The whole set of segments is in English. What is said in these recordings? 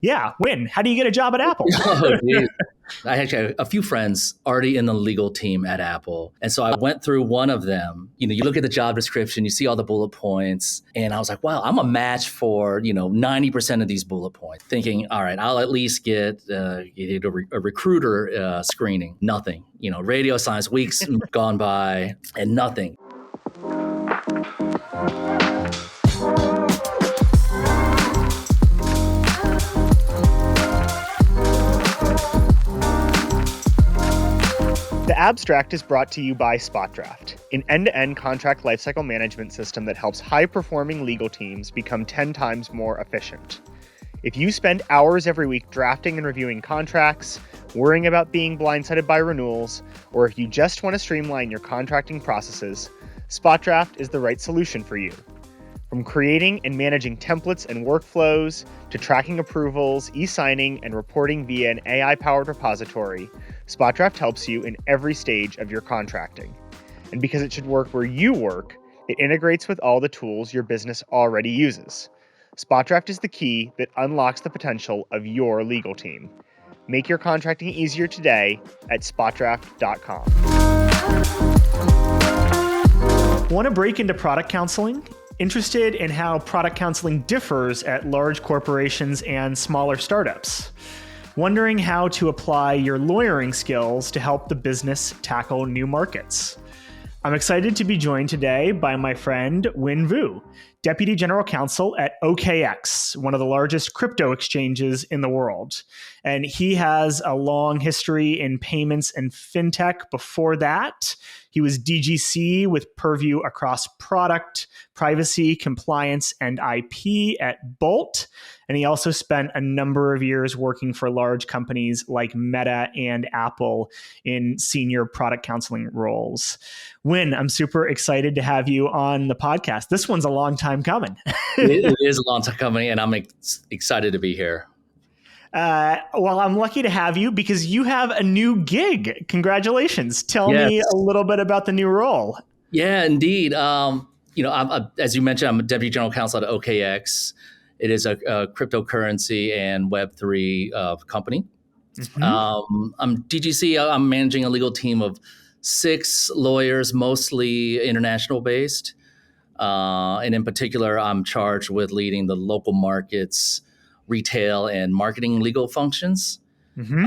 Yeah, Nguyen, how do you get a job at Apple? Oh, geez. I actually had a few friends already in the legal team at Apple. And so I went through one of them. You look at the job description, you see all the bullet points. And I was like, wow, I'm a match for, 90% of these bullet points. Thinking, all right, I'll at least get a recruiter screening. Nothing. Radio science, weeks gone by and nothing. The Abstract is brought to you by SpotDraft, an end-to-end contract lifecycle management system that helps high-performing legal teams become 10 times more efficient. If you spend hours every week drafting and reviewing contracts, worrying about being blindsided by renewals, or if you just want to streamline your contracting processes, SpotDraft is the right solution for you. From creating and managing templates and workflows, to tracking approvals, e-signing, and reporting via an AI-powered repository, SpotDraft helps you in every stage of your contracting. And because it should work where you work, it integrates with all the tools your business already uses. SpotDraft is the key that unlocks the potential of your legal team. Make your contracting easier today at SpotDraft.com. Want to break into product counseling? Interested in how product counseling differs at large corporations and smaller startups? Wondering how to apply your lawyering skills to help the business tackle new markets? I'm excited to be joined today by my friend Nguyen Vu, Deputy General Counsel at OKX, one of the largest crypto exchanges in the world. And he has a long history in payments and fintech. Before that, he was DGC with purview across product, privacy, compliance, and IP at Bolt. And he also spent a number of years working for large companies like Meta and Apple in senior product counseling roles. Nguyen, I'm super excited to have you on the podcast. This one's a long time coming. It is a long time coming, and I'm excited to be here. Well, I'm lucky to have you because you have a new gig. Congratulations. Tell me a little bit about the new role. Yeah, indeed. As you mentioned, I'm a Deputy General Counsel at OKX. It is a cryptocurrency and Web3 company. Mm-hmm. I'm DGC. I'm managing a legal team of 6 lawyers, mostly international based. And in particular, I'm charged with leading the local markets, retail, and marketing legal functions. Mm-hmm.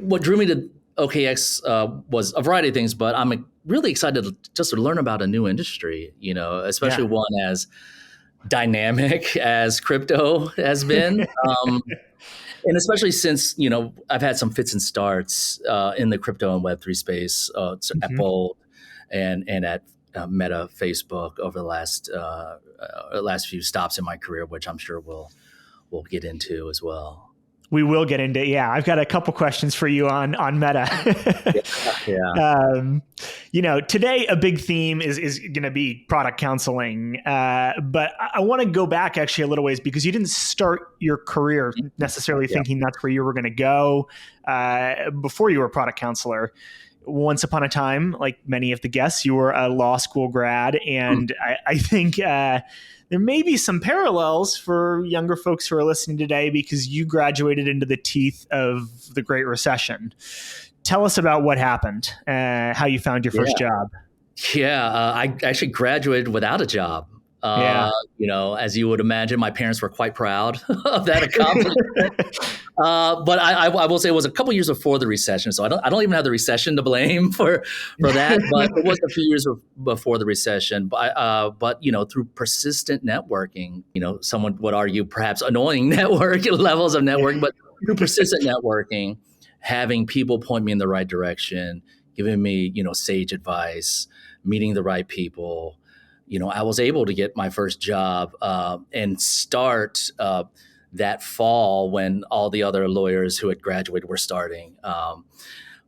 What drew me to OKX was a variety of things, but I'm really excited just to learn about a new industry, especially one as dynamic as crypto has been. And especially since, I've had some fits and starts in the crypto and Web3 space at Bolt and at Meta, Facebook over the last few stops in my career, which I'm sure we'll get into as well. We will get into, I've got a couple questions for you on Meta. Today a big theme is going to be product counseling. But I want to go back actually a little ways because you didn't start your career necessarily thinking that's where you were going to go before you were a product counselor. Once upon a time, like many of the guests, you were a law school grad. And I think there may be some parallels for younger folks who are listening today because you graduated into the teeth of the Great Recession. Tell us about what happened, how you found your first job. I actually graduated without a job. As you would imagine, my parents were quite proud of that accomplishment. But I will say it was a couple years before the recession, so I don't even have the recession to blame for that. But it was a few years before the recession. But through persistent networking, someone would argue perhaps annoying levels of networking, but through persistent networking, having people point me in the right direction, giving me sage advice, meeting the right people. I was able to get my first job and start that fall when all the other lawyers who had graduated were starting.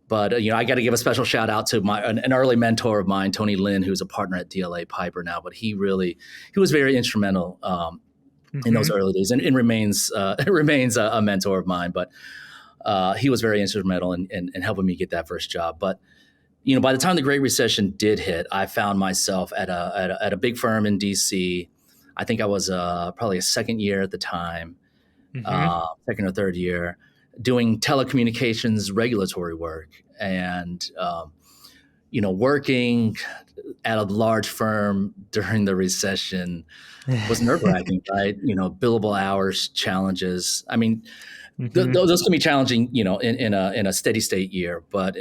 But I got to give a special shout out to an early mentor of mine, Tony Lin, who's a partner at DLA Piper now. But he was very instrumental in those early days, and remains a mentor of mine. But he was very instrumental in helping me get that first job. But by the time the Great Recession did hit, I found myself at a big firm in DC. I think I was probably a second year at the time, second or third year, doing telecommunications regulatory work and, working at a large firm during the recession was nerve-wracking, right? Billable hours challenges. I mean, those can be challenging, in a steady state year. But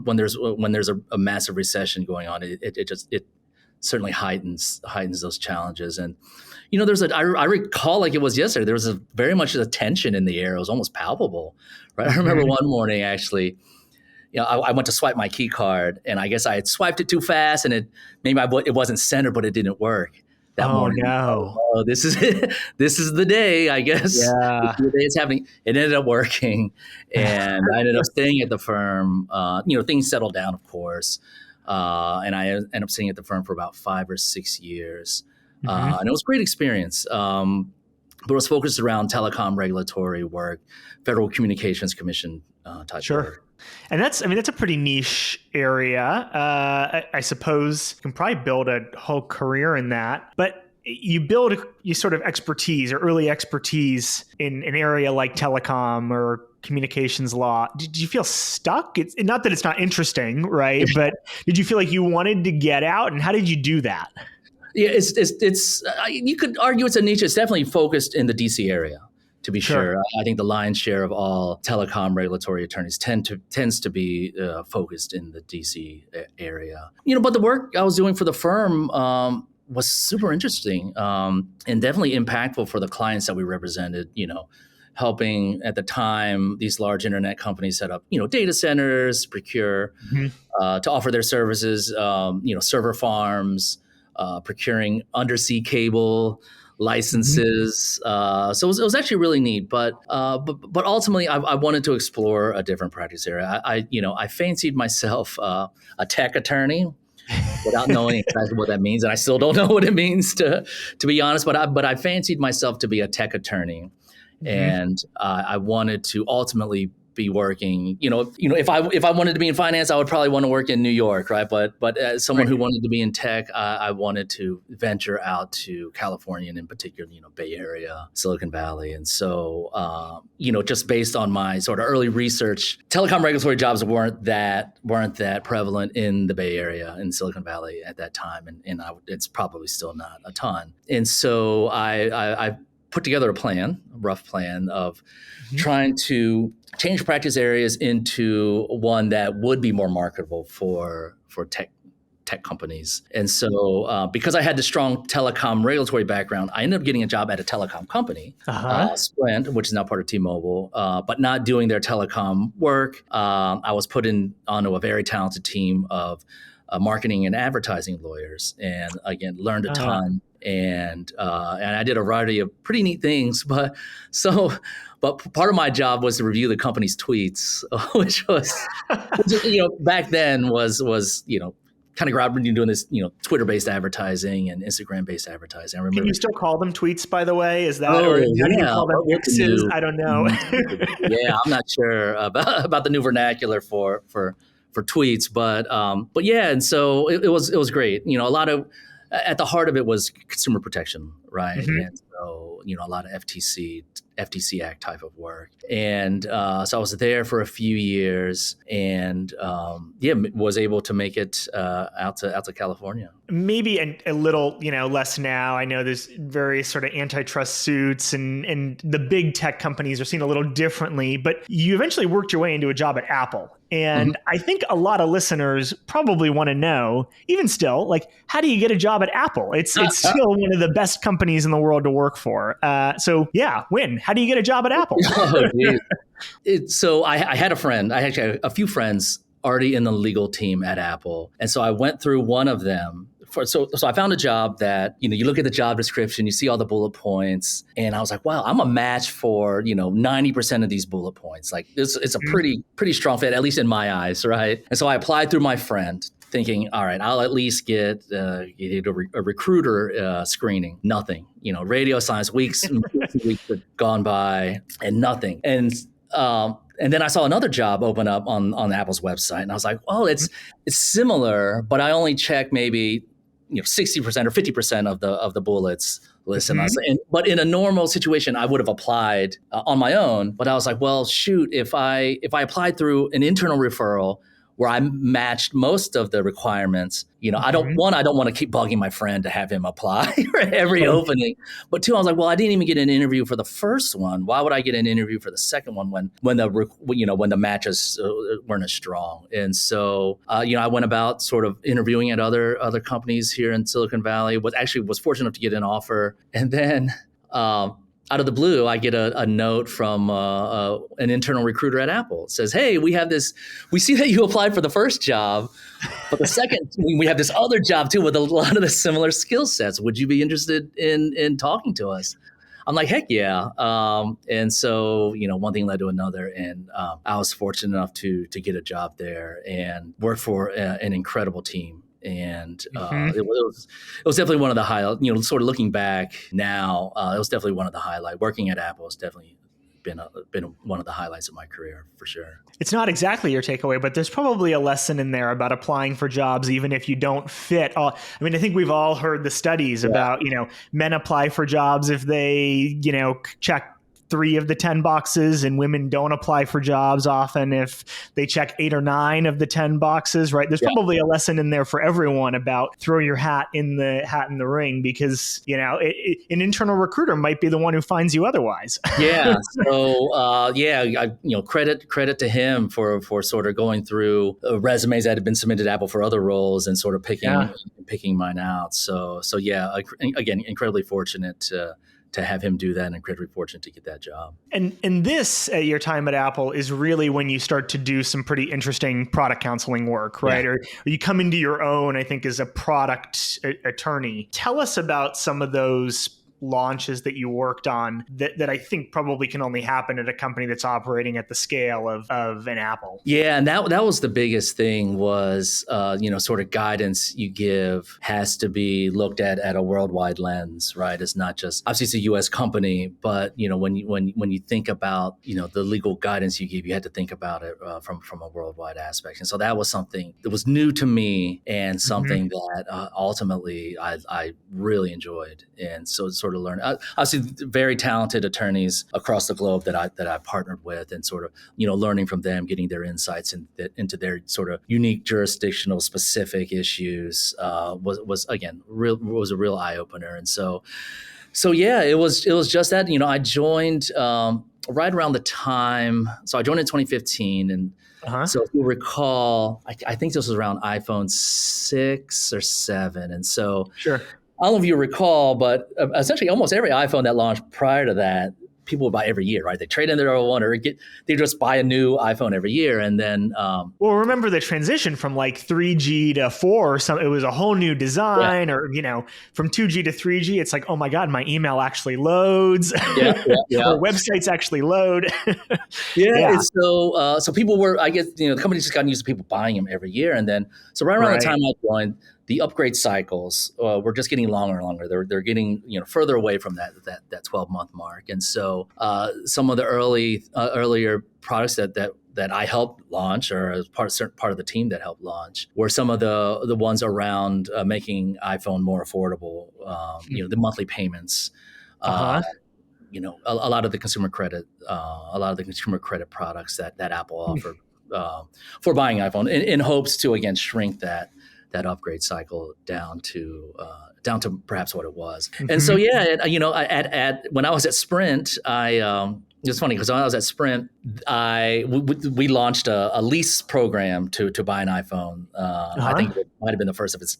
when there's a massive recession going on, it certainly heightens those challenges. And I recall like it was yesterday. There was very much a tension in the air. It was almost palpable, right? I remember one morning actually. I went to swipe my key card, and I guess I had swiped it too fast, and it wasn't centered, but it didn't work that morning. No! Oh, this is it. This is the day, I guess. Yeah. The day it's happening. It ended up working, and I ended up staying at the firm. Things settled down, of course, and I ended up staying at the firm for about 5 or 6 years, and it was a great experience. But it was focused around telecom regulatory work, Federal Communications Commission type work. And that's a pretty niche area. I suppose you can probably build a whole career in that. But you sort of expertise or early expertise in an area like telecom or communications law. Did you feel stuck? It's not that it's not interesting, right? But did you feel like you wanted to get out? And how did you do that? Yeah, it's you could argue it's a niche. It's definitely focused in the DC area. To be sure, I think the lion's share of all telecom regulatory attorneys tends to be focused in the DC area. But the work I was doing for the firm was super interesting and definitely impactful for the clients that we represented. Helping at the time these large internet companies set up data centers, procure to offer their services. Server farms, procuring undersea cable licenses. So it was actually really neat. But ultimately, I wanted to explore a different practice area. I fancied myself a tech attorney without knowing exactly what that means, and I still don't know what it means to be honest. But I fancied myself to be a tech attorney, and I wanted to ultimately be working. If I wanted to be in finance, I would probably want to work in New York, right? But as someone who wanted to be in tech, I wanted to venture out to California, and in particular, Bay Area, Silicon Valley. And so, just based on my sort of early research, telecom regulatory jobs weren't that prevalent in the Bay Area, in Silicon Valley at that time, and it's probably still not a ton. And so I put together a rough plan of trying to change practice areas into one that would be more marketable for tech companies. And so because I had the strong telecom regulatory background, I ended up getting a job at a telecom company, Sprint, which is now part of T-Mobile, but not doing their telecom work. I was put onto a very talented team of marketing and advertising lawyers, and again, learned a ton. And I did a variety of pretty neat things, but part of my job was to review the company's tweets, which was, back then was kind of groundbreaking, doing this, Twitter-based advertising and Instagram-based advertising. I remember. Can you still call them tweets, by the way? Is that, or how do you call them X's? I don't know. Yeah, I'm not sure about the new vernacular for tweets, but yeah, and so it was great. A lot of, at the heart of it was consumer protection, right? And so, a lot of FTC Act type of work. And so I was there for a few years, and was able to make it out to California. Maybe a little, less now. I know there's various sort of antitrust suits, and the big tech companies are seen a little differently, but you eventually worked your way into a job at Apple. And I think a lot of listeners probably want to know, even still, like, how do you get a job at Apple? It's still one of the best companies in the world to work for. So yeah, Nguyen, how do you get a job at Apple? So I had a friend. I actually had a few friends already in the legal team at Apple. And so I went through one of them. So I found a job that, you look at the job description, you see all the bullet points, and I was like, wow, I'm a match for, 90% of these bullet points. Like it's a pretty strong fit, at least in my eyes, right? And so I applied through my friend, thinking, all right, I'll at least get a recruiter screening. Nothing. Radio science, weeks had gone by, and nothing. And then I saw another job open up on Apple's website, and I was like, well, it's similar, but I only check maybe 60% or 50% of the bullets. listen, but in a normal situation, I would have applied on my own. But I was like, well, shoot, if I applied through an internal referral where I matched most of the requirements, I don't want to keep bugging my friend to have him apply for every opening. But two, I was like, well, I didn't even get an interview for the first one. Why would I get an interview for the second one when the matches weren't as strong? And so, I went about sort of interviewing at other companies here in Silicon Valley. Was fortunate enough to get an offer, and then. Out of the blue, I get a note from an internal recruiter at Apple. It says, hey, we see that you applied for the first job, but the second, we have this other job too with a lot of the similar skill sets. Would you be interested in talking to us? I'm like, heck yeah. And so, one thing led to another. And I was fortunate enough to get a job there and work for an incredible team. And it was definitely one of the highlights. Sort of looking back now, it was definitely one of the highlights. Working at Apple has definitely been one of the highlights of my career for sure. It's not exactly your takeaway, but there's probably a lesson in there about applying for jobs, even if you don't fit. I think we've all heard the studies about, men apply for jobs if they, check 3 of the 10 boxes, and women don't apply for jobs often if they check 8 or 9 of the 10 boxes, right? There's probably a lesson in there for everyone about throw your hat in the ring, because, an internal recruiter might be the one who finds you otherwise. Yeah. So, credit to him for sort of going through resumes that had been submitted to Apple for other roles and sort of picking mine out. So yeah, again, incredibly fortunate to have him do that, and incredibly fortunate to get that job. And this, at your time at Apple, is really when you start to do some pretty interesting product counseling work, right? Or you come into your own, I think, as a product attorney. Tell us about some of those launches that you worked on that I think probably can only happen at a company that's operating at the scale of an Apple. Yeah, and that was the biggest thing was, sort of guidance you give has to be looked at a worldwide lens, right? It's not just, obviously it's a U.S. company, but, when you think about, the legal guidance you give, you had to think about it from a worldwide aspect. And so that was something that was new to me and something that ultimately I really enjoyed. And so sort of learn. Obviously, very talented attorneys across the globe that I partnered with, and sort of learning from them, getting their insights into their sort of unique jurisdictional specific issues was a real eye opener. And so yeah, it was just that. I joined right around the time. So I joined in 2015, and. So if you recall, I think this was around iPhone 6 or 7, and so sure. I don't know if you recall, but essentially almost every iPhone that launched prior to that, people would buy every year, right? They trade in their old one, or they just buy a new iPhone every year. And then, remember the transition from like 3G to 4 or something. It was a whole new design, or from 2G to 3G. It's like, oh my God, my email actually loads. Or websites actually load. And so people were, I guess, the company just got used to people buying them every year, and then so right around the time I joined, the upgrade cycles were just getting longer and longer. They're getting further away from that 12-month mark, and so some of the earlier products that I helped launch, or as part of the team that helped launch, were some of the ones around making iPhone more affordable. The monthly payments. A lot of the consumer credit, products that Apple offered for buying iPhone, in hopes to again shrink that upgrade cycle down to perhaps what it was. And so when I was at Sprint, it's funny because when I was at Sprint, we launched a lease program to buy an iPhone. I think it might have been the first of its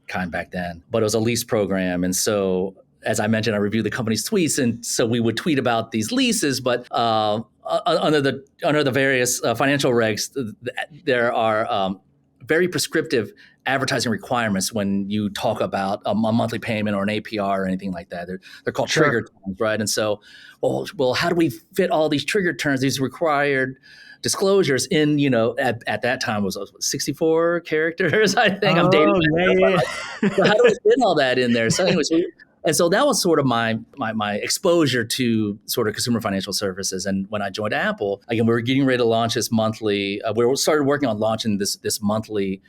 kind back then, but it was a lease program. And so, as I mentioned, I reviewed the company's tweets, and so we would tweet about these leases, but under the various financial regs, there are very prescriptive advertising requirements when you talk about a monthly payment or an APR or anything like that. They're called trigger terms, right? And so, well, how do we fit all these trigger terms, these required disclosures in, at that time was 64 characters, I think. I'm dating myself. So how do we fit all that in there? So anyways, And so that was sort of my exposure to sort of consumer financial services. And when I joined Apple, again, we were getting ready to launch this monthly. We started working on launching this monthly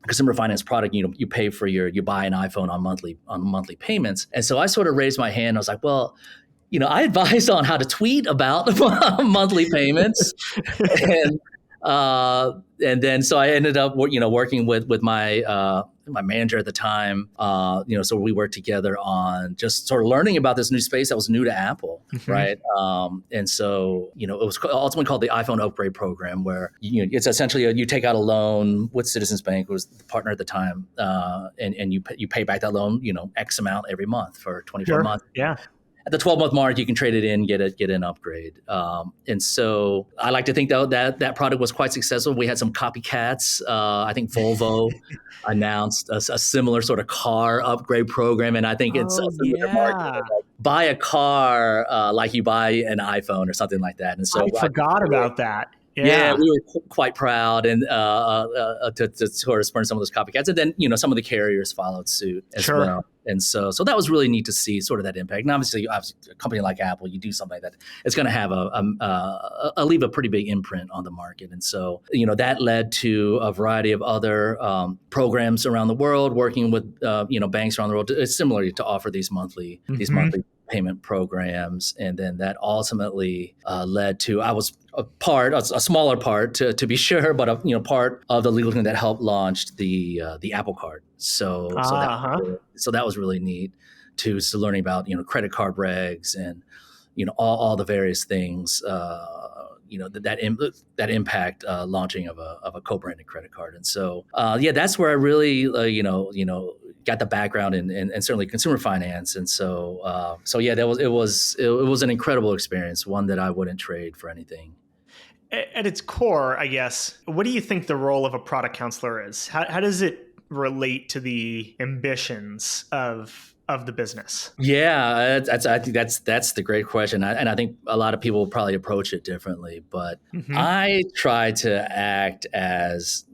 consumer finance product. You pay for you buy an iPhone on monthly payments. And so I sort of raised my hand. I was like, well, I advised on how to tweet about monthly payments, and then so I ended up working with my manager at the time. So we worked together on just sort of learning about this new space that was new to Apple, right? And so it was ultimately called the iPhone Upgrade Program, where it's essentially you take out a loan with Citizens Bank, who was the partner at the time, and you pay back that loan X amount every month for 24 months. Yeah. At the 12-month mark, you can trade it in, get an upgrade. And so I like to think that product was quite successful. We had some copycats. I think Volvo announced a similar sort of car upgrade program, and I think it's a similar market. Like, buy a car like you buy an iPhone or something like that. And so I forgot about that. Yeah, we were quite proud and to sort of spurn some of those copycats, and then some of the carriers followed suit as well. And so that was really neat to see sort of that impact. And obviously, a company like Apple, you do something that it's going to have leave a pretty big imprint on the market. And so that led to a variety of other programs around the world, working with banks around the world, similarly to offer these monthly payment programs. And then that ultimately led to, I was a smaller part to be sure, but a part of the legal team that helped launch the Apple Card. So that was really neat to learning about credit card regs and all the various things that impact launching of a co-branded credit card. And so that's where I really got the background in certainly consumer finance. And so it was an incredible experience, one that I wouldn't trade for anything. At its core, I guess, what do you think the role of a product counselor is? How does it relate to the ambitions of the business? Yeah, I think that's the great question, and I think a lot of people will probably approach it differently. But I try to act as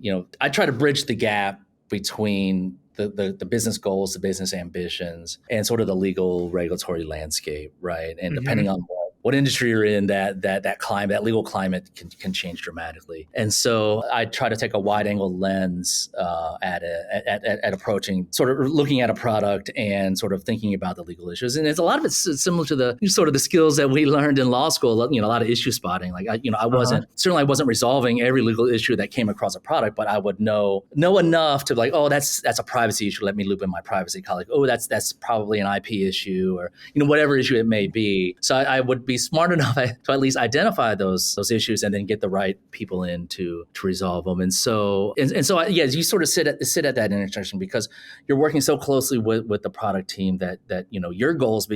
I try to bridge the gap between the business goals, the business ambitions, and sort of the legal regulatory landscape, right? And depending on what industry you're in, that climate, that legal climate can change dramatically. And so I try to take a wide angle lens at approaching, sort of looking at a product and sort of thinking about the legal issues. And it's a lot of it's similar to the sort of the skills that we learned in law school. A lot of issue spotting. Like I wasn't resolving every legal issue that came across a product, but I would know enough to like, oh, that's a privacy issue. Let me loop in my privacy colleague. Oh, that's probably an IP issue, or whatever issue it may be. So I would be smart enough to at least identify those issues and then get the right people in to resolve them. And so you sort of sit at that intersection because you're working so closely with the product team that their goals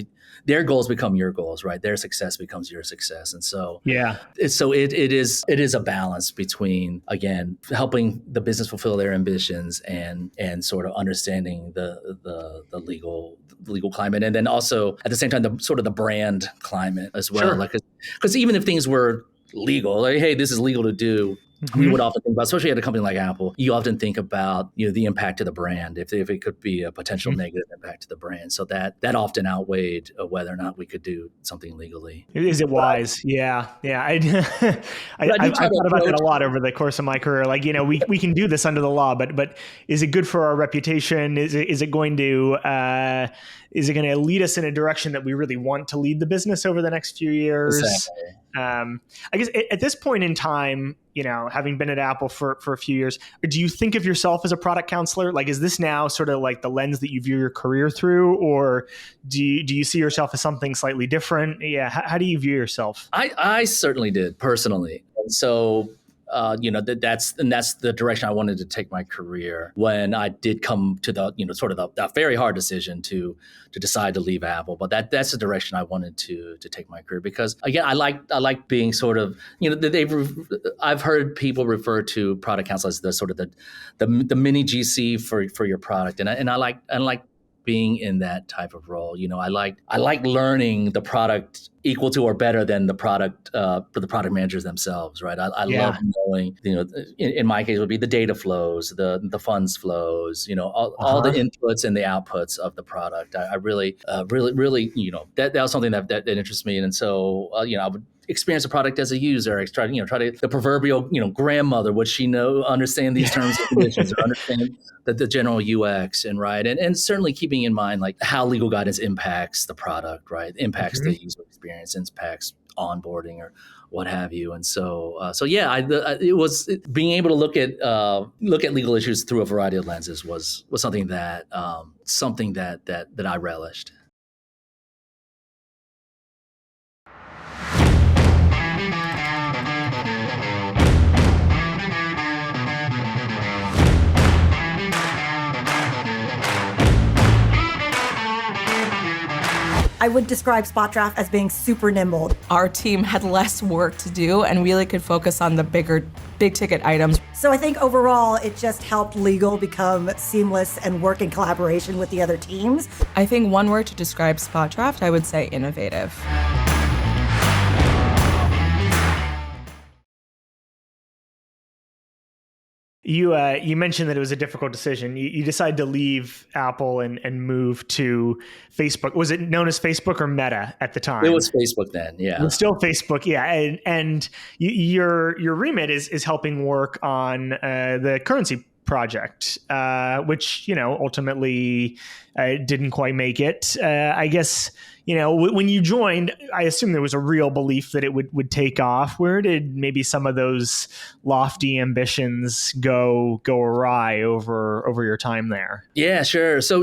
become your goals, right? Their success becomes your success. And so it is a balance between, again, helping the business fulfill their ambitions and sort of understanding the legal climate, and then also at the same time the brand climate as well. Like, because even if things were legal, like, hey, this is legal to do, we would often think about, especially at a company like Apple, you often think about the impact to the brand, if it could be a potential negative impact to the brand. So that often outweighed whether or not we could do something legally. Is it wise? Yeah. I've thought about that a lot over the course of my career. Like, we can do this under the law, but is it good for our reputation? Is it going to lead us in a direction that we really want to lead the business over the next few years? Exactly. I guess at this point in time, having been at Apple for a few years, do you think of yourself as a product counselor? Like, is this now sort of like the lens that you view your career through, or do you see yourself as something slightly different? Yeah. How do you view yourself? I certainly did personally. And so, that's the direction I wanted to take my career when I did come to the sort of the very hard decision to decide to leave Apple. But that's the direction I wanted to take my career, because again, I like being sort of I've heard people refer to product counsel as the sort of the mini GC for your product, and I like being in that type of role. I like learning the product equal to or better than the product for the product managers themselves, right? I love knowing, in my case, it would be the data flows, the funds flows, all the inputs and the outputs of the product. I really, really, that was something that interests me, and so I would experience a product as a user. I try to the proverbial grandmother, would she understand these terms and conditions, or understand the general UX, and certainly keeping in mind like how legal guidance impacts the product, right? Impacts the user experience, impacts onboarding or what have you. And so it was being able to look at legal issues through a variety of lenses was something that I relished. I would describe SpotDraft as being super nimble. Our team had less work to do and really could focus on the big ticket items. So I think overall, it just helped legal become seamless and work in collaboration with the other teams. I think one word to describe SpotDraft, I would say innovative. You mentioned that it was a difficult decision. You decided to leave Apple and move to Facebook. Was it known as Facebook or Meta at the time? It was Facebook then, yeah. It was still Facebook, yeah. And your remit is helping work on the currency project, which ultimately didn't quite make it. I guess when you joined, I assume there was a real belief that it would take off. Where did maybe some of those lofty ambitions go awry over your time there? Yeah, sure. So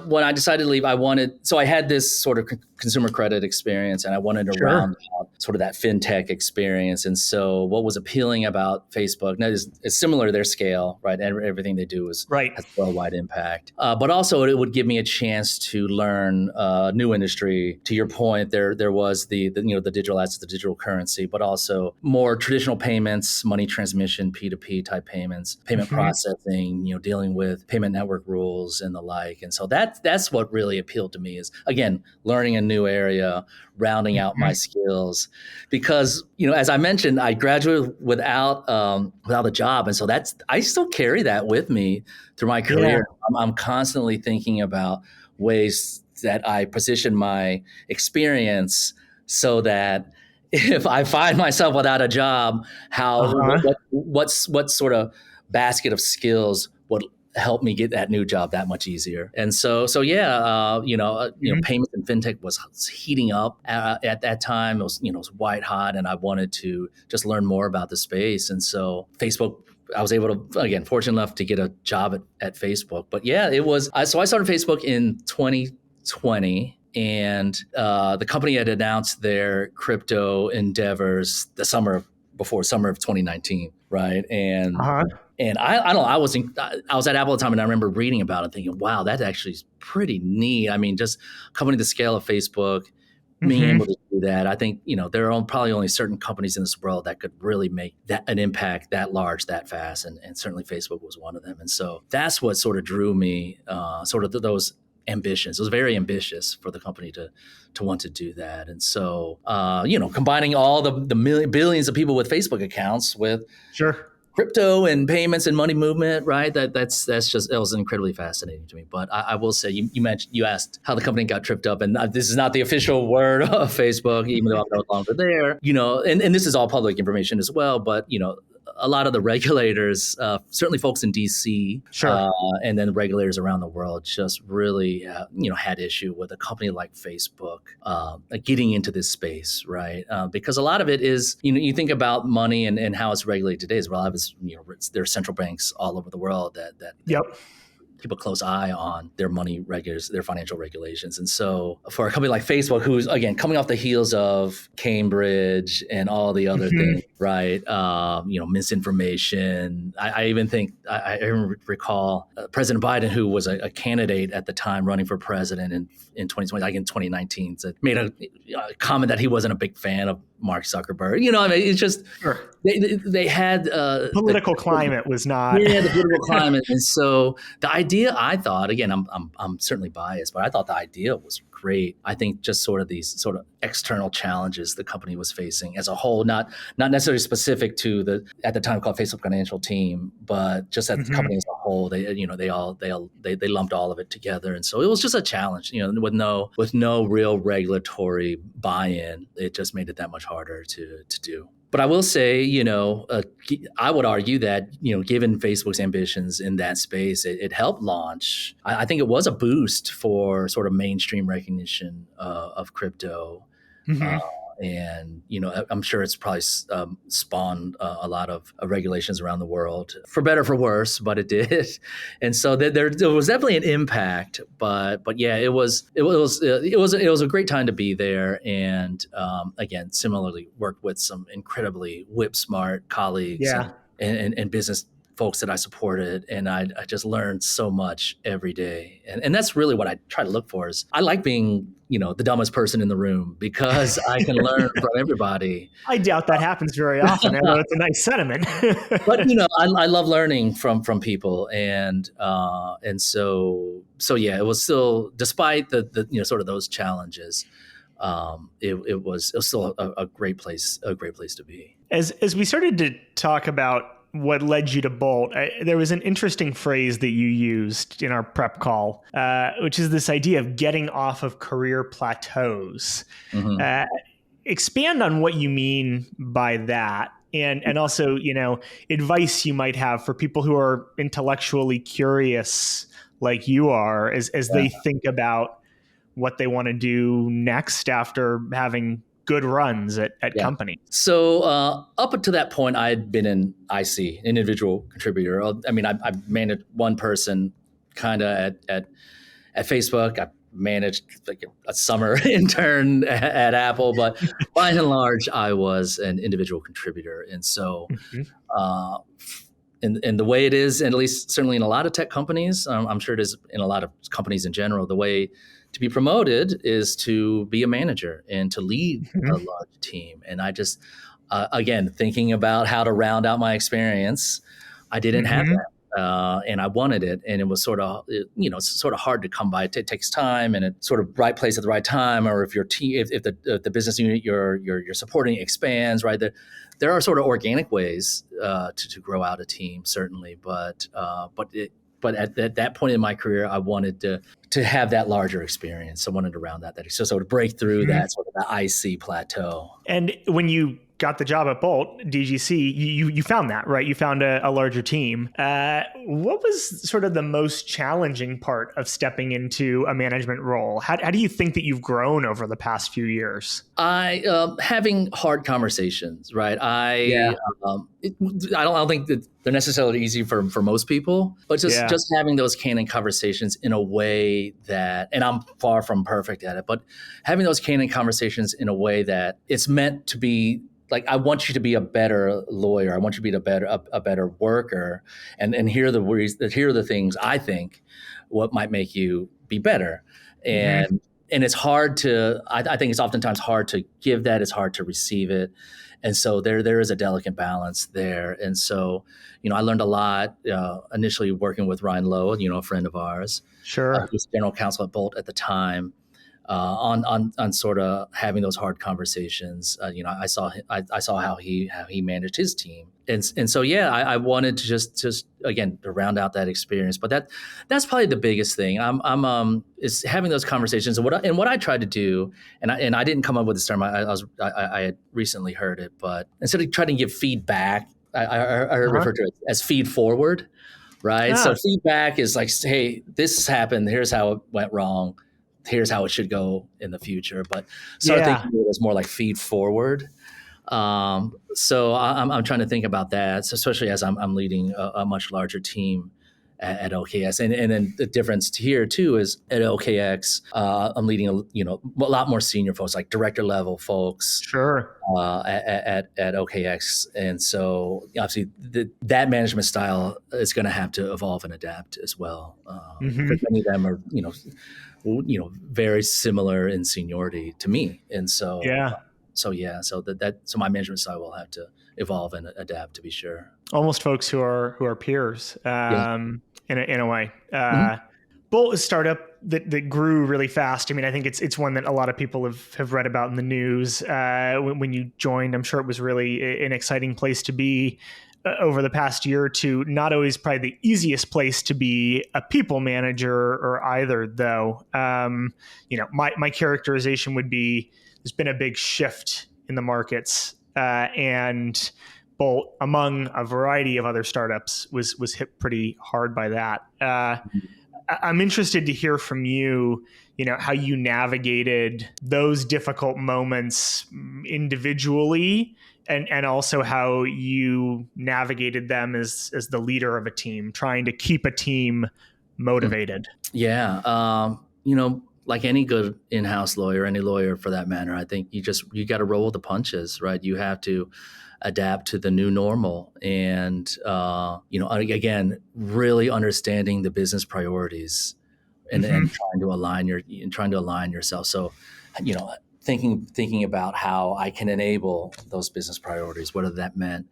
when I decided to leave, I had this sort of consumer credit experience, and I wanted to round out sort of that fintech experience. And so what was appealing about Facebook, now is similar to their scale, right? And everything they do has worldwide impact. But also it would give me a chance to learn new industry. To your point, there was the digital assets, the digital currency, but also more traditional payments, money transmission, P2P type payments, payment processing, dealing with payment network rules and the like. And so that's what really appealed to me, is again learning a new area, rounding out my skills, because as I mentioned, I graduated without a job, and so I still carry that with me through my career. Yeah. I'm constantly thinking about ways that I position my experience so that if I find myself without a job, what sort of basket of skills would help me get that new job that much easier. And so payments and fintech was heating up at that time. It was white hot, and I wanted to just learn more about the space. And so Facebook, I was able to, again, fortunate enough to get a job at Facebook. But yeah, so I started Facebook in 2020, and the company had announced their crypto endeavors the summer of 2019, right? And and I don't know, I was at Apple at the time, and I remember reading about it, thinking, wow, that actually is pretty neat. I mean, just a company the scale of Facebook, being able to do that. I think, there are probably only certain companies in this world that could really make an impact that large, that fast. And certainly Facebook was one of them. And so that's what sort of drew me, those ambitions. It was very ambitious for the company to want to do that. And so, combining all the billions of people with Facebook accounts with crypto and payments and money movement, right? That was incredibly fascinating to me. But I will say, you asked how the company got tripped up, and this is not the official word of Facebook, even though I'm no longer there. And this is all public information as well. But a lot of the regulators, certainly folks in DC, and then regulators around the world, just really, had issue with a company like Facebook getting into this space, right? Because a lot of it is, you think about money and how it's regulated today as well. There are central banks all over the world that keep a close eye on their money regulators, their financial regulations. And so for a company like Facebook, who's, again, coming off the heels of Cambridge and all the other things, right? Misinformation. I even think, I recall President Biden, who was a candidate at the time running for president in 2020, like in 2019, made a comment that he wasn't a big fan of Mark Zuckerberg. It's just, they had... political climate was not... Yeah, the political climate. And so the idea, I thought, again, I'm certainly biased, but I thought the idea was great. I think just sort of these sort of external challenges the company was facing as a whole, not necessarily specific to the at the time called Facebook Financial Team, but just as the company as a whole, they lumped all of it together, and so it was just a challenge, with no real regulatory buy-in. It just made it that much harder to do. But I will say, I would argue that, given Facebook's ambitions in that space, it helped launch. I think it was a boost for sort of mainstream recognition of crypto. And, I'm sure it's probably spawned a lot of regulations around the world, for better or for worse, but it did. And so there was definitely an impact. But yeah, it was a great time to be there. And again, similarly, worked with some incredibly whip smart colleagues and business folks that I supported, and I just learned so much every day. And that's really what I try to look for. Is I like being, the dumbest person in the room, because I can learn from everybody. I doubt that happens very often, although it's a nice sentiment. But I love learning from people, and so yeah, it was still, despite the sort of those challenges, it was still a great place to be. As we started to talk about what led you to Bolt, there was an interesting phrase that you used in our prep call, which is this idea of getting off of career plateaus. Expand on what you mean by that, and also, advice you might have for people who are intellectually curious like you are, as they think about what they want to do next after having good runs at companies. So up until that point, I had been an IC, individual contributor. I mean, I managed one person kind of at Facebook. I managed like a summer intern at Apple, but by and large, I was an individual contributor. And so in the way it is, and at least certainly in a lot of tech companies, I'm sure it is in a lot of companies in general, the way to be promoted is to be a manager and to lead a large team. And I just, again, thinking about how to round out my experience, I didn't have that. And I wanted it. And it was sort of, it's sort of hard to come by. It takes time, and it's sort of right place at the right time. Or if your team, if the business unit you're supporting expands, right? There are sort of organic ways to grow out a team, certainly. But at that point in my career, I wanted to have that larger experience. I wanted to round that so to break through that sort of the IC plateau. And when you got the job at Bolt, DGC, you found that, right? You found a larger team. What was sort of the most challenging part of stepping into a management role? How do you think that you've grown over the past few years? Having hard conversations, right? I don't think that they're necessarily easy for most people, but just having those candid conversations in a way that, and I'm far from perfect at it, but having those candid conversations in a way that it's meant to be like, I want you to be a better lawyer. I want you to be a better worker, and here are the things I think what might make you be better. And it's hard to. I think it's oftentimes hard to give that. It's hard to receive it, and so there is a delicate balance there. And so, I learned a lot initially working with Ryan Lowe, a friend of ours, who was general counsel at Bolt at the time. On sort of having those hard conversations, I saw how he managed his team, and so I wanted to just again to round out that experience. But that's probably the biggest thing. Is having those conversations, and what I tried to do, and I didn't come up with this term. I had recently heard it, but instead of trying to give feedback, I refer to it as feed forward, right? So feedback is like, hey, this happened. Here's how it went wrong. Here's how it should go in the future. But start thinking of it as more like feed forward. So I'm trying to think about that, especially as I'm leading a much larger team at OKX. And then the difference here too is at OKX, I'm leading a lot more senior folks, like director level folks. At OKX. And so obviously that management style is going to have to evolve and adapt as well. Because many of them are, very similar in seniority to me. And so, So my management style will have to evolve and adapt, to be sure. Almost folks who are peers, Yeah. in a way. Mhm. Bolt is a startup that grew really fast. I mean, I think it's one that a lot of people have read about in the news. When you joined, I'm sure it was really an exciting place to be. Over the past year or two, not always probably the easiest place to be a people manager or either, though. My characterization would be there's been a big shift in the markets, and Bolt, among a variety of other startups, was hit pretty hard by that. I'm interested to hear from you, how you navigated those difficult moments individually, and also how you navigated them as the leader of a team, trying to keep a team motivated. Yeah. Like any good in-house lawyer, any lawyer for that matter, I think you got to roll with the punches, right? You have to adapt to the new normal, and again, really understanding the business priorities and trying to align yourself. So, thinking about how I can enable those business priorities, whether that meant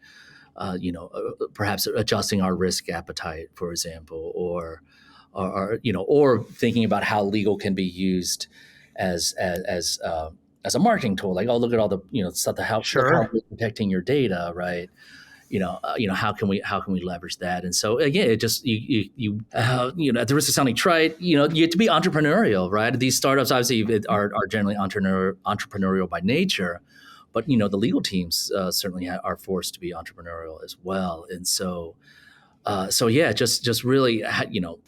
perhaps adjusting our risk appetite, for example, or thinking about how legal can be used as a marketing tool. Like, oh, look at all the stuff that help look how we're protecting your data, right? How can we leverage that? And so again, it just you at the risk of sounding trite, you have to be entrepreneurial, right? These startups obviously are generally entrepreneurial by nature, but the legal teams certainly are forced to be entrepreneurial as well. And so just really, I knew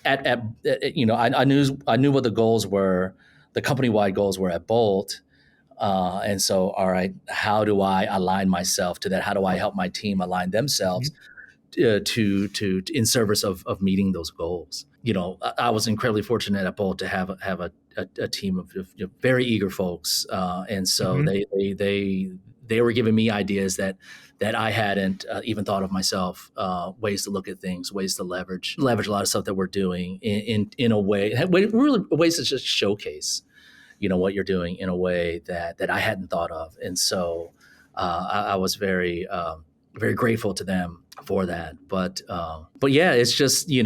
what the goals were, the company-wide goals were at Bolt. And so, all right, how do I align myself to that? How do I help my team align themselves to in service of meeting those goals? I was incredibly fortunate at Bolt to have a team of very eager folks, and so they were giving me ideas that I hadn't even thought of myself, ways to look at things, ways to leverage a lot of stuff that we're doing in a way, really ways to just showcase what you're doing in a way that I hadn't thought of. And so I was very, very grateful to them for that. But yeah, it's just, you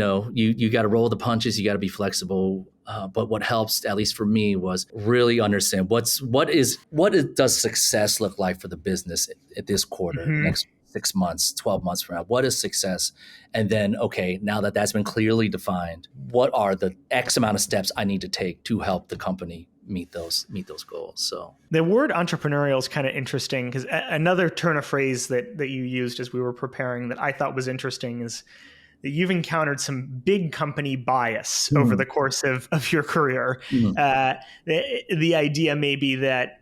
got to roll the punches, you got to be flexible. But what helps, at least for me, was really understand what does success look like for the business at this quarter, next 6 months, 12 months from now? What is success? And then, okay, now that that's been clearly defined, what are the X amount of steps I need to take to help the company meet those goals? So the word entrepreneurial is kind of interesting, because another turn of phrase that you used as we were preparing that I thought was interesting is that you've encountered some big company bias over the course of your career. The idea may be that,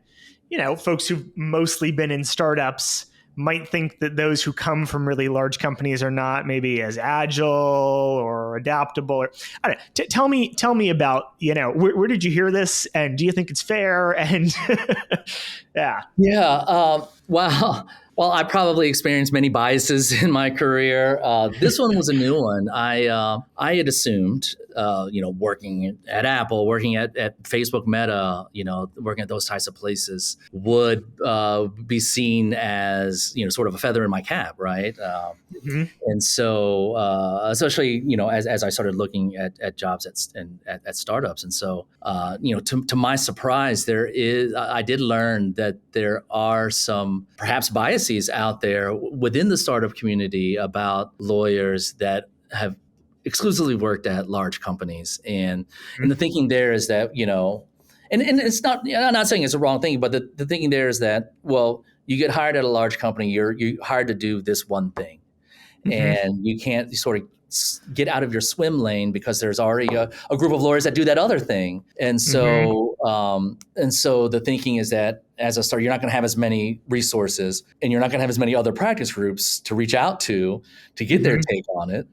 folks who've mostly been in startups might think that those who come from really large companies are not maybe as agile or adaptable. Or, I don't know. Tell me about, where did you hear this, and do you think it's fair? And yeah. Well, I probably experienced many biases in my career. This one was a new one. I had assumed, working at Apple, working at Facebook, Meta, working at those types of places would be seen as, sort of a feather in my cap, right? And so, especially, as I started looking at jobs at startups, and so, to my surprise, I did learn that there are some perhaps biases out there within the startup community about lawyers that have exclusively worked at large companies, and the thinking there is that and it's not, I'm not saying it's a wrong thing, but the thinking there is that, well, you get hired at a large company, you're hired to do this one thing, and you can't sort of get out of your swim lane because there's already a group of lawyers that do that other thing. And so the thinking is that as a starter, you're not going to have as many resources, and you're not going to have as many other practice groups to reach out to get their take on it.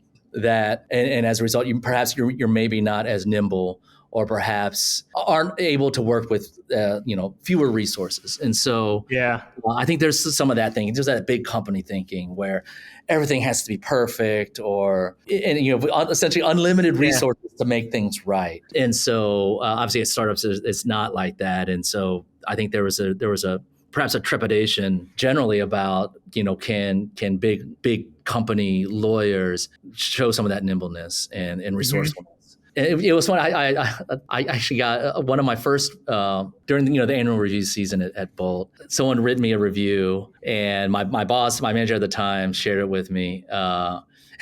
And as a result, you're maybe not as nimble, or perhaps aren't able to work with fewer resources. And so I think there's some of that thinking. There's that big company thinking where everything has to be perfect, essentially unlimited resources to make things right. And so obviously at startups, it's not like that. And so I think there was a perhaps a trepidation generally about, can big company lawyers show some of that nimbleness and resourcefulness. It was fun. I actually got one of my first during the annual review season at Bolt. Someone wrote me a review, and my manager at the time, shared it with me.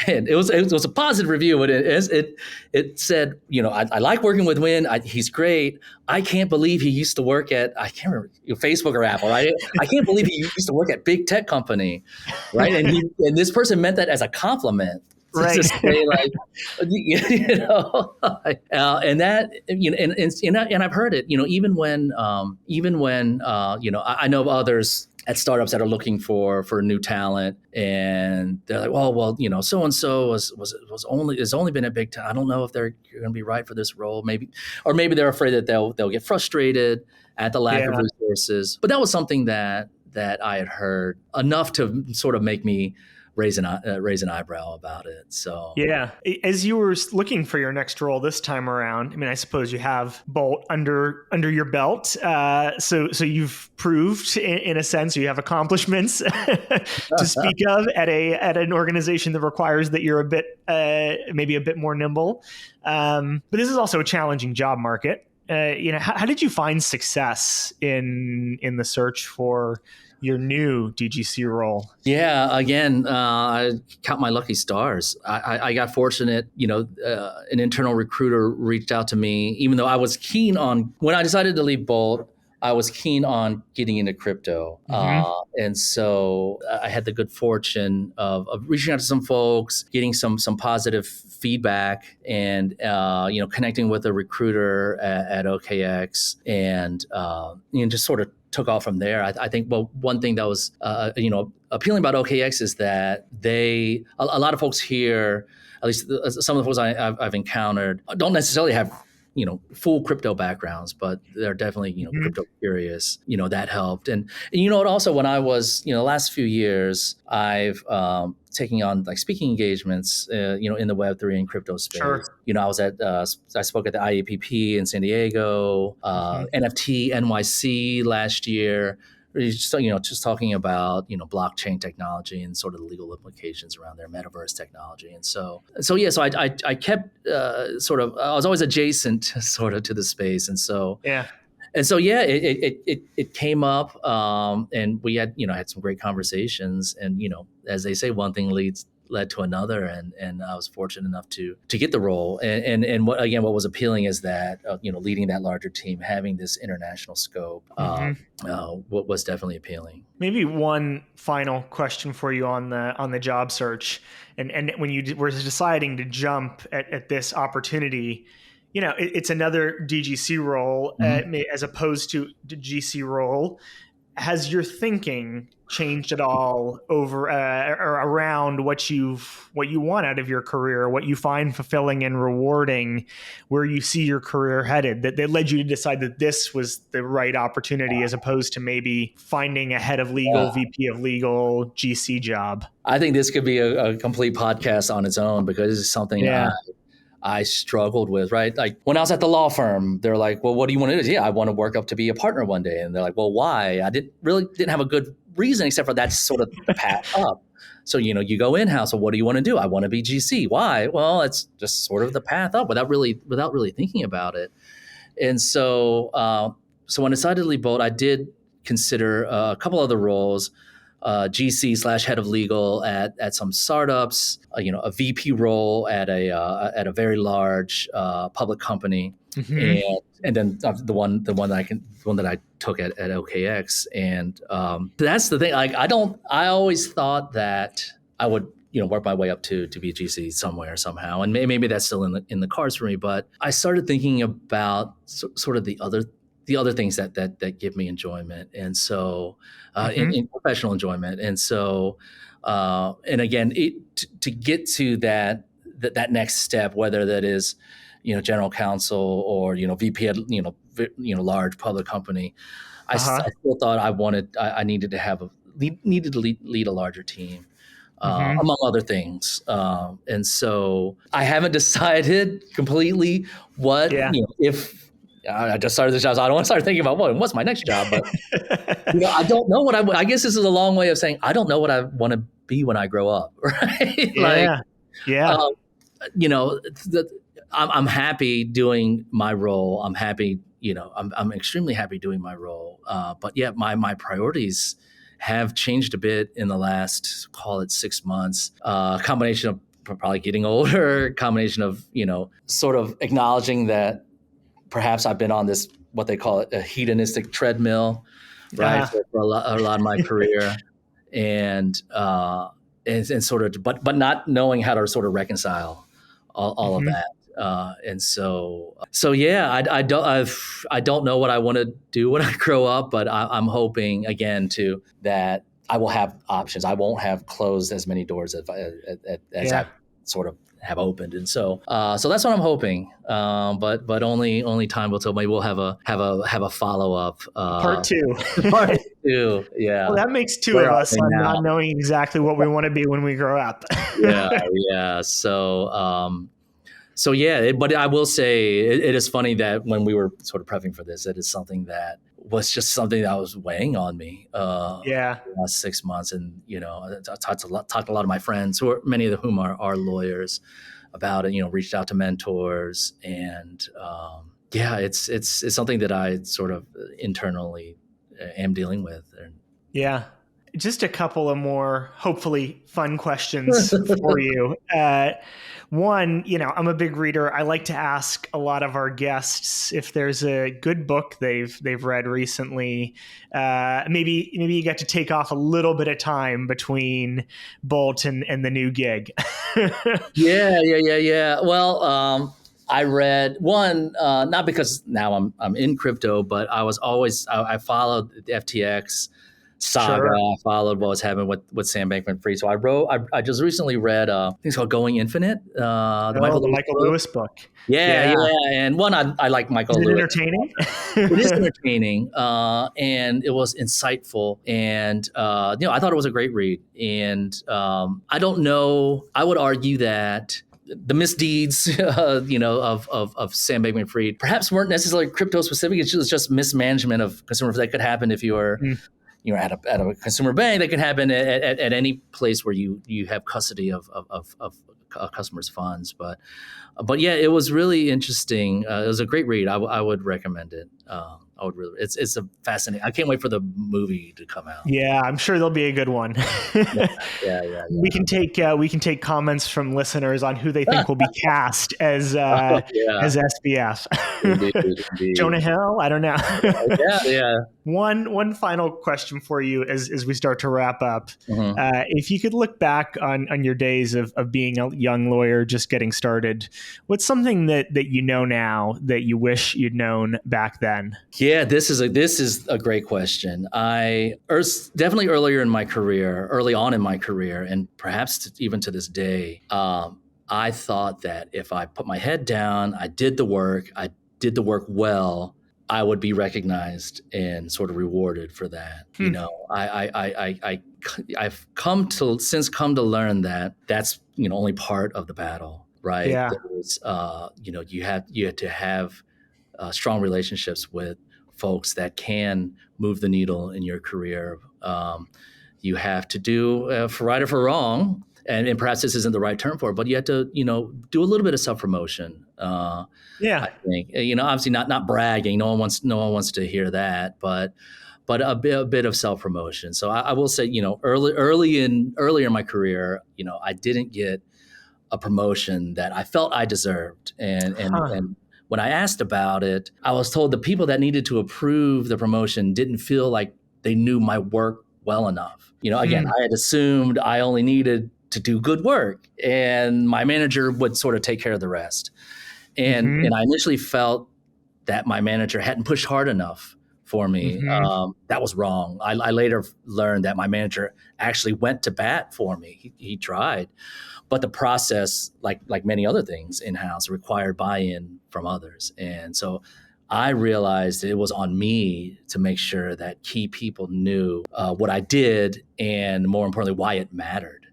And it was a positive review, but it said, I like working with Nguyen. He's great. I can't believe he used to work at, I can't remember, Facebook or Apple. Right? I can't believe he used to work at big tech company, right? And this person meant that as a compliment. Right. To say like, and that, and I've heard it, even when, I know of others at startups that are looking for new talent, and they're like, well, so and so has only been at big tech. I don't know if they're going to be right for this role, maybe they're afraid that they'll get frustrated at the lack of resources. But that was something that I had heard enough to sort of make me raise an eyebrow about it. So yeah, as you were looking for your next role this time around, I mean, I suppose you have Bolt under your belt, so you've proved in a sense you have accomplishments to speak of at an organization that requires that you're a bit maybe a bit more nimble. But this is also a challenging job market. How did you find success in the search for your new DGC role? Yeah, again, I count my lucky stars. I got fortunate, an internal recruiter reached out to me, even though I was keen on, when I decided to leave Bolt, I was keen on getting into crypto. And so I had the good fortune of reaching out to some folks, getting some positive feedback, and connecting with a recruiter at OKX, and just sort of took off from there. I think, well, one thing that was appealing about OKX is that a lot of folks here, at least some of the folks I've encountered, don't necessarily have full crypto backgrounds, but they're definitely, crypto curious. That helped. And also when I was, the last few years, I've taking on like speaking engagements, in the Web3 and crypto space. Sure. I was I spoke at the IAPP in San Diego, NFT NYC last year. Just talking about blockchain technology and sort of the legal implications around their metaverse technology, and so I kept I was always adjacent sort of to the space, and so it came up, and we had had some great conversations, and as they say, one thing led to another, and I was fortunate enough to get the role. And what was appealing is that leading that larger team, having this international scope, what was definitely appealing. Maybe one final question for you on the job search, and when you were deciding to jump at this opportunity, it's another DGC role as opposed to the GC role. Has your thinking changed at all over or around what you want out of your career, what you find fulfilling and rewarding, where you see your career headed, that led you to decide that this was the right opportunity as opposed to maybe finding a head of legal, VP of legal, GC job? I think this could be a complete podcast on its own, because it's something I struggled with, right? Like when I was at the law firm, they're like, well, what do you want to do? Yeah, I want to work up to be a partner one day. And they're like, well, why? I didn't have a good reason, except for that's sort of the path up. So, you go in-house. Well, what do you want to do? I want to be GC. Why? Well, it's just sort of the path up without really thinking about it. And so, when I decided to leave Bolt, I did consider a couple other roles. GC / head of legal at some startups, a VP role at a very large public company, and then the one that I took at OKX, and that's the thing. Like I always thought that I would work my way up to be GC somewhere somehow, and maybe that's still in the cards for me. But I started thinking about sort of the other things that give me enjoyment, and so in professional enjoyment, and so and again, to get to that next step, whether that is general counsel or VP at large public company, I still thought I needed to lead a larger team. Among other things, and so I haven't decided completely what if I just started this job, so I don't want to start thinking about what's my next job. But I don't know what I guess this is a long way of saying I don't know what I want to be when I grow up, right? Yeah. Yeah. You know, I'm happy doing my role. I'm happy, I'm extremely happy doing my role. But yeah, my priorities have changed a bit in the last, call it 6 months. Combination of probably getting older, combination of, sort of acknowledging that perhaps I've been on this, what they call it, a hedonistic treadmill, right? For a lot of my career. And sort of, but not knowing how to sort of reconcile all of that. And so yeah, I don't know what I want to do when I grow up, but I'm hoping again that I will have options. I won't have closed as many doors as I sort of have opened. And so that's what I'm hoping. But only time will tell. Maybe we'll have a follow up. Part two. Part two. Yeah. Well, that makes two of us on not knowing exactly what we want to be when we grow up. Yeah. So yeah, but I will say it is funny that when we were sort of prepping for this, it is something that was just something that was weighing on me. The last 6 months, and I talked to a lot of my friends, many of whom are lawyers, about it. Reached out to mentors, and it's something that I sort of internally am dealing with. Yeah. Just a couple of more, hopefully, fun questions for you. One, I'm a big reader. I like to ask a lot of our guests if there's a good book they've read recently. Maybe you get to take off a little bit of time between Bolt and the new gig. Yeah. Well, I read one, not because now I'm in crypto, but I followed the FTX saga. Sure. I followed what was happening with Sam Bankman-Fried. So I just recently read I think it's called Going Infinite, the Michael Lewis book. Yeah. And one, I like Michael Lewis. Entertaining? It is entertaining, and it was insightful, and I thought it was a great read. And I don't know. I would argue that the misdeeds, of Sam Bankman-Fried perhaps weren't necessarily crypto specific. It's just mismanagement of consumers that could happen if you are. At a consumer bank. That can happen at any place where you have custody of customers' funds. But yeah, it was really interesting. It was a great read. I would recommend it. It's a fascinating. I can't wait for the movie to come out. Yeah, I'm sure there'll be a good one. Yeah. We can take comments from listeners on who they think will be cast as SBF. Indeed. Jonah Hill? I don't know. Yeah. One final question for you as we start to wrap up. Mm-hmm. If you could look back on your days of being a young lawyer just getting started, what's something that you know now that you wish you'd known back then? Yeah, this is a great question. Definitely early on in my career, and perhaps even to this day, I thought that if I put my head down, I did the work well, I would be recognized and sort of rewarded for that. I've come to learn that that's only part of the battle, right? Yeah. There's, you have to have strong relationships with folks that can move the needle in your career. You have to do for right or for wrong, and perhaps this isn't the right term for it, but you have to do a little bit of self-promotion. I think obviously not bragging. No one wants to hear that, but a bit of self-promotion. So I will say earlier in my career, I didn't get a promotion that I felt I deserved, and when I asked about it, I was told the people that needed to approve the promotion didn't feel like they knew my work well enough. Again, I had assumed I only needed to do good work, and my manager would sort of take care of the rest. And I initially felt that my manager hadn't pushed hard enough for me. That was wrong. I later learned that my manager actually went to bat for me. He tried. But the process, like many other things in-house, required buy-in from others. And so I realized it was on me to make sure that key people knew what I did, and more importantly, why it mattered,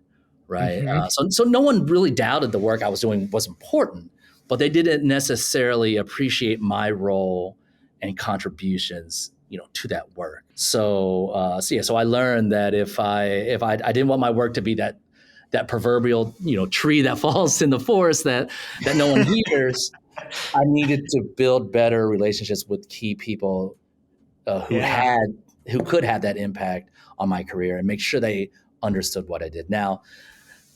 right? So no one really doubted the work I was doing was important, but they didn't necessarily appreciate my role and contributions, to that work. So I learned that if I didn't want my work to be that proverbial, tree that falls in the forest that no one hears, I needed to build better relationships with key people who could have that impact on my career and make sure they understood what I did. Now,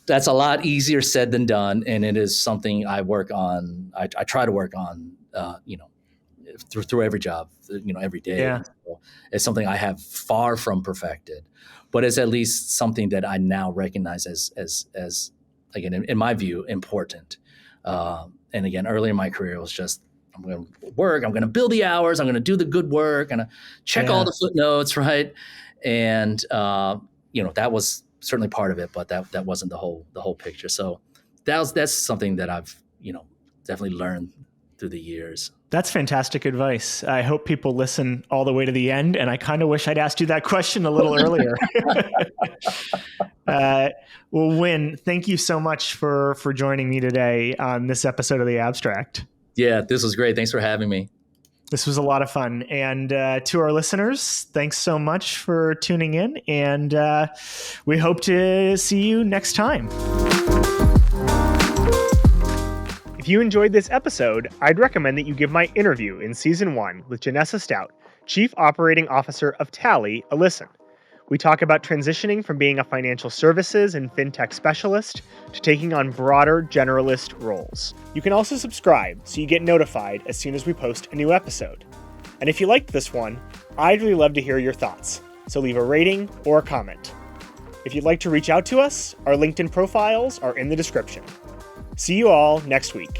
that's a lot easier said than done, and it is something I work on. I try to work on, through every job, every day. Yeah. So it's something I have far from perfected, but it's at least something that I now recognize as again, in my view, important. And again, early in my career, it was just, I'm going to work, I'm going to bill the hours, I'm going to do the good work, and check all the footnotes, right? And that was certainly part of it, but that wasn't the whole picture. So that's something that I've definitely learned through the years. That's fantastic advice. I hope people listen all the way to the end, and I kind of wish I'd asked you that question a little earlier. Well, Nguyen, thank you so much for joining me today on this episode of The Abstract. Yeah, this was great. Thanks for having me. This was a lot of fun. And to our listeners, thanks so much for tuning in, and we hope to see you next time. If you enjoyed this episode, I'd recommend that you give my interview in Season 1 with Janessa Stout, Chief Operating Officer of Tally, a listen. We talk about transitioning from being a financial services and fintech specialist to taking on broader generalist roles. You can also subscribe so you get notified as soon as we post a new episode. And if you liked this one, I'd really love to hear your thoughts, so leave a rating or a comment. If you'd like to reach out to us, our LinkedIn profiles are in the description. See you all next week.